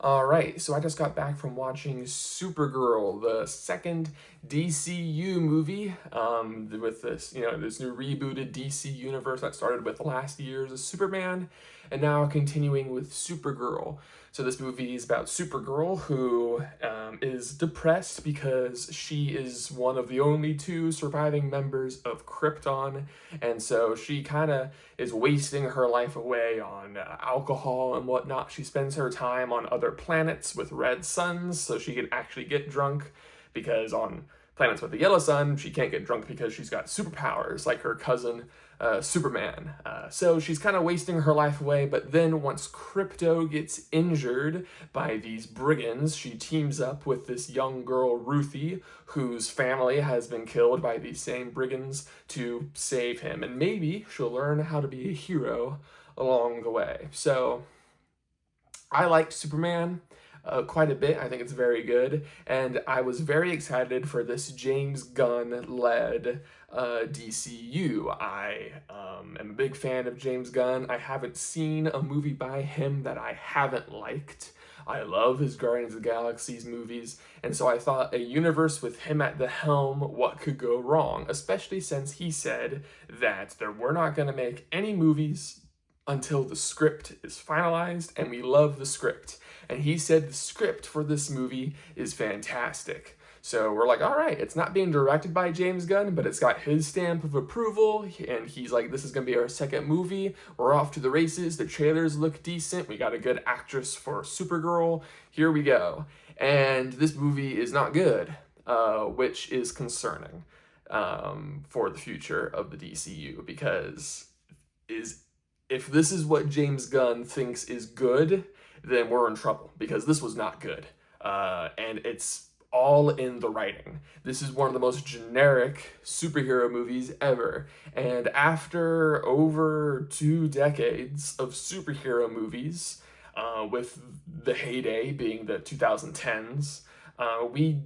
All right, so I just got back from watching Supergirl, the second DCU movie, with this new rebooted DC universe that started with last year's Superman, and now continuing with Supergirl. So this movie is about Supergirl, who is depressed because she is one of the only two surviving members of Krypton, and so she kind of is wasting her life away on alcohol and whatnot. She spends her time on other planets with red suns so she can actually get drunk, because on planets with the yellow sun, she can't get drunk because she's got superpowers like her cousin Superman. So she's kind of wasting her life away, but then once Crypto gets injured by these brigands, she teams up with this young girl, Ruthie, whose family has been killed by these same brigands, to save him. And maybe she'll learn how to be a hero along the way. So I like Superman quite a bit. I think it's very good, and I was very excited for this James Gunn-led DCU. I am a big fan of James Gunn. I haven't seen a movie by him that I haven't liked. I love his Guardians of the Galaxy's movies, and so I thought, a universe with him at the helm, what could go wrong? Especially since he said that we're not going to make any movies until the script is finalized, and we love the script. And he said the script for this movie is fantastic. So we're like, all right, it's not being directed by James Gunn, but it's got his stamp of approval, and he's like, this is going to be our second movie. We're off to the races. The trailers look decent. We got a good actress for Supergirl. Here we go. And this movie is not good, which is concerning for the future of the DCU, because if this is what James Gunn thinks is good, then we're in trouble, because this was not good. And it's all in the writing. This is one of the most generic superhero movies ever. And after over 2 decades of superhero movies, with the heyday being the 2010s, we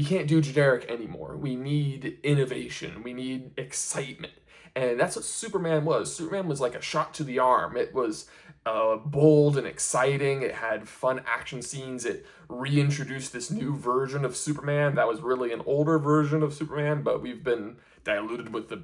can't do generic anymore. We need innovation. We need excitement. And that's what Superman was. Superman was like a shot to the arm. It was bold and exciting. It had fun action scenes. It reintroduced this new version of Superman that was really an older version of Superman, but we've been diluted with the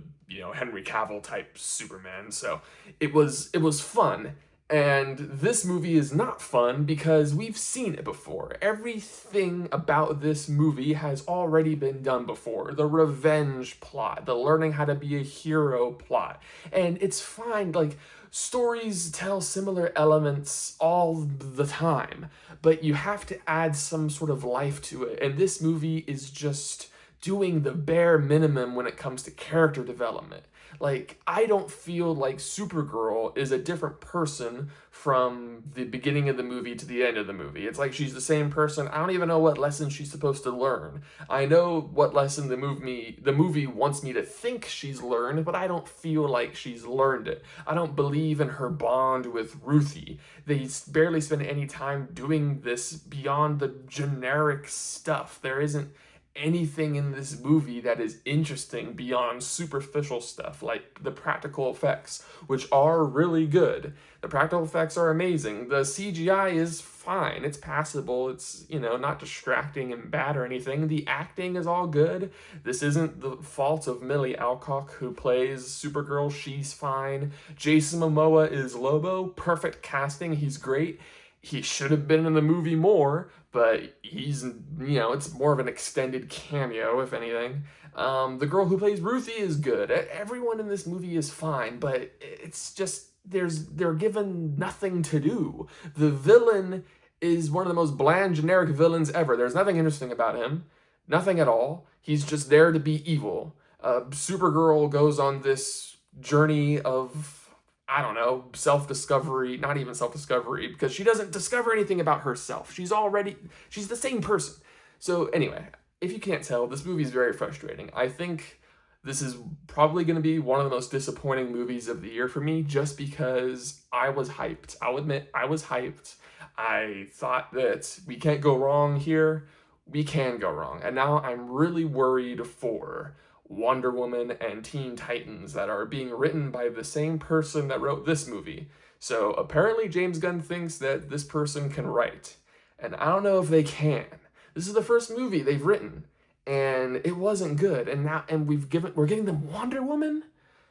Henry Cavill type Superman. So it was fun. And this movie is not fun because we've seen it before. Everything about this movie has already been done before. The revenge plot, the learning how to be a hero plot. And it's fine, like, stories tell similar elements all the time, but you have to add some sort of life to it. And this movie is just doing the bare minimum when it comes to character development. Like, I don't feel like Supergirl is a different person from the beginning of the movie to the end of the movie. It's like she's the same person. I don't even know what lesson she's supposed to learn. I know what lesson the movie wants me to think she's learned, but I don't feel like she's learned it. I don't believe in her bond with Ruthie. They barely spend any time doing this beyond the generic stuff. There isn't anything in this movie that is interesting beyond superficial stuff, like the practical effects, which are really good. The practical effects are amazing. The CGI is fine. It's passable. It's, not distracting and bad or anything. The acting is all good. This isn't the fault of Millie Alcock, who plays Supergirl. She's fine. Jason Momoa is Lobo. Perfect casting. He's great. He should have been in the movie more, but he's, it's more of an extended cameo, if anything. The girl who plays Ruthie is good. Everyone in this movie is fine, but it's just, they're given nothing to do. The villain is one of the most bland, generic villains ever. There's nothing interesting about him. Nothing at all. He's just there to be evil. Supergirl goes on this journey of, I don't know, self-discovery, not even self-discovery, because she doesn't discover anything about herself. She's the same person. So anyway, if you can't tell, this movie is very frustrating. I think this is probably going to be one of the most disappointing movies of the year for me, just because I was hyped. I'll admit, I was hyped. I thought that we can't go wrong here. We can go wrong. And now I'm really worried for Wonder Woman and Teen Titans that are being written by the same person that wrote this movie. So apparently James Gunn thinks that this person can write. And I don't know if they can. This is the first movie they've written, and it wasn't good. And now, and we're getting them Wonder Woman.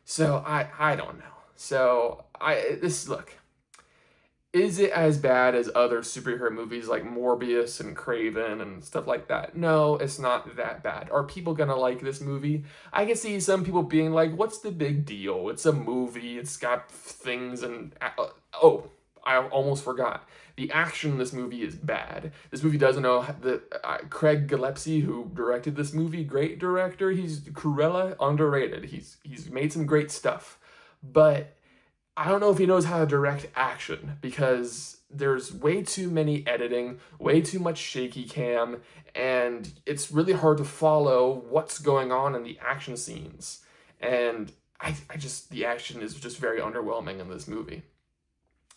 So I don't know. So look, is it as bad as other superhero movies like Morbius and Craven and stuff like that? No, it's not that bad. Are people gonna like this movie? I can see some people being like, what's the big deal? It's a movie, it's got things and... oh, I almost forgot. The action in this movie is bad. This movie doesn't know... Craig Gillespie, who directed this movie, great director. He's Cruella, underrated. He's made some great stuff. But I don't know if he knows how to direct action, because there's way too many editing, way too much shaky cam, and it's really hard to follow what's going on in the action scenes. And the action is just very underwhelming in this movie.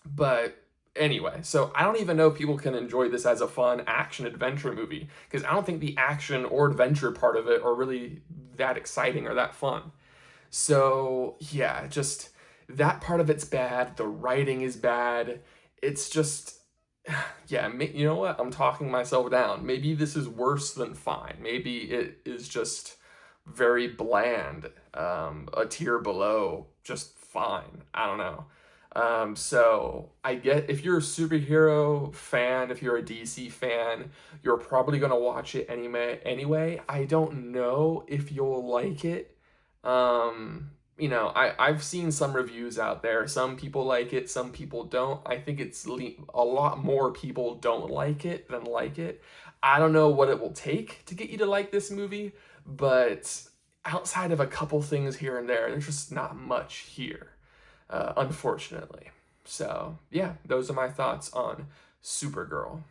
But anyway, so I don't even know if people can enjoy this as a fun action adventure movie, because I don't think the action or adventure part of it are really that exciting or that fun. So yeah, just... that part of it's bad. The writing is bad. It's just, yeah, you know what? I'm talking myself down. Maybe this is worse than fine. Maybe it is just very bland, a tier below just fine. I don't know. So I get, if you're a superhero fan, if you're a DC fan, you're probably gonna watch it anyway. I don't know if you'll like it. You know, I've seen some reviews out there. Some people like it, some people don't. I think it's a lot more people don't like it than like it. I don't know what it will take to get you to like this movie, but outside of a couple things here and there, there's just not much here, unfortunately. So, yeah, those are my thoughts on Supergirl.